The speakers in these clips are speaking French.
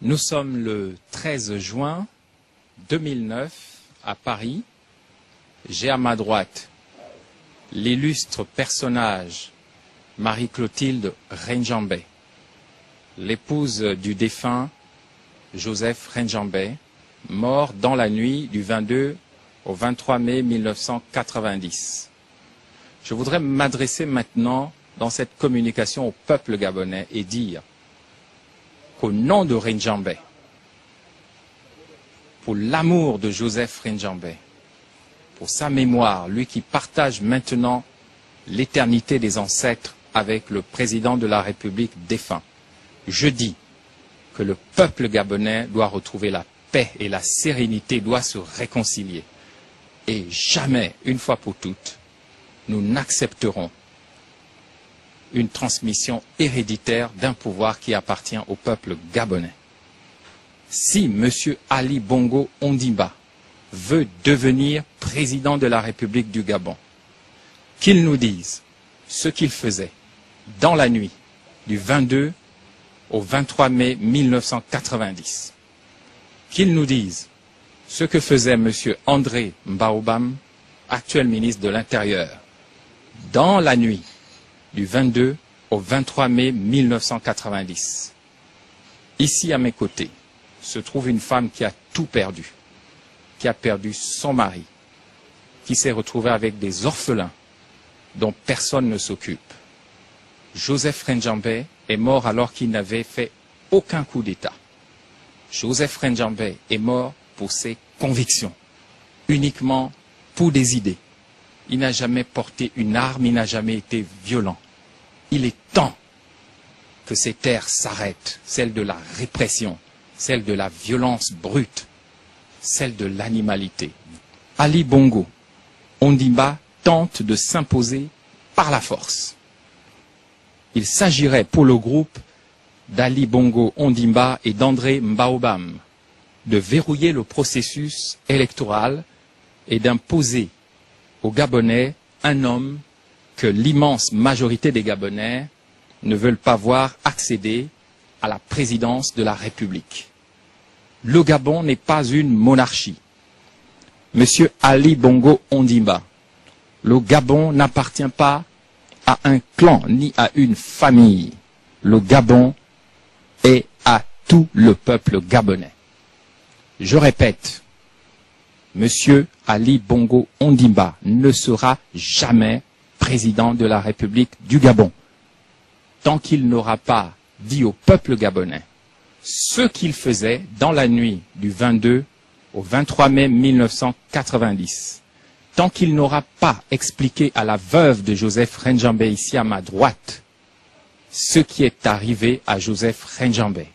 Nous sommes le 13 juin 2009 à Paris. J'ai à ma droite l'illustre personnage Marie-Clotilde Renjambé, l'épouse du défunt Joseph Renjambé, mort dans la nuit du 22 au 23 mai 1990. Je voudrais m'adresser maintenant dans cette communication au peuple gabonais et dire qu'au nom de Renjambé, pour l'amour de Joseph Renjambé, pour sa mémoire, lui qui partage maintenant l'éternité des ancêtres avec le président de la République défunt, je dis que le peuple gabonais doit retrouver la paix et la sérénité, doit se réconcilier. Et jamais, une fois pour toutes, nous n'accepterons une transmission héréditaire d'un pouvoir qui appartient au peuple gabonais. Si M. Ali Bongo Ondimba veut devenir président de la République du Gabon, qu'il nous dise ce qu'il faisait dans la nuit du 22 au 23 mai 1990. Qu'il nous dise ce que faisait M. André Mbaoubam, actuel ministre de l'Intérieur, dans la nuit du 22 au 23 mai 1990. Ici à mes côtés se trouve une femme qui a tout perdu, qui a perdu son mari, qui s'est retrouvée avec des orphelins dont personne ne s'occupe. Joseph Renjambé est mort alors qu'il n'avait fait aucun coup d'État. Joseph Renjambé est mort pour ses convictions, uniquement pour des idées. Il n'a jamais porté une arme, il n'a jamais été violent. Il est temps que ces terres s'arrêtent, celle de la répression, celle de la violence brute, celle de l'animalité. Ali Bongo Ondimba tente de s'imposer par la force. Il s'agirait pour le groupe d'Ali Bongo Ondimba et d'André Mbaoubam de verrouiller le processus électoral et d'imposer aux Gabonais un homme que l'immense majorité des Gabonais ne veulent pas voir accéder à la présidence de la République. Le Gabon n'est pas une monarchie. Monsieur Ali Bongo Ondimba, le Gabon n'appartient pas à un clan ni à une famille. Le Gabon est à tout le peuple gabonais. Je répète, Monsieur Ali Bongo Ondimba ne sera jamais président de la République du Gabon tant qu'il n'aura pas dit au peuple gabonais ce qu'il faisait dans la nuit du 22 au 23 mai 1990, tant qu'il n'aura pas expliqué à la veuve de Joseph Renjambé ici à ma droite ce qui est arrivé à Joseph Renjambé.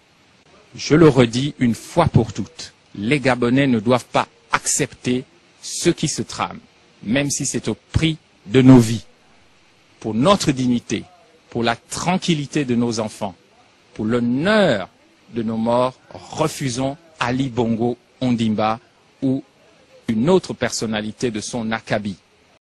Je le redis une fois pour toutes, les Gabonais ne doivent pas accepter ce qui se trame, même si c'est au prix de nos vies, pour notre dignité, pour la tranquillité de nos enfants, pour l'honneur de nos morts. Refusons Ali Bongo Ondimba ou une autre personnalité de son acabit.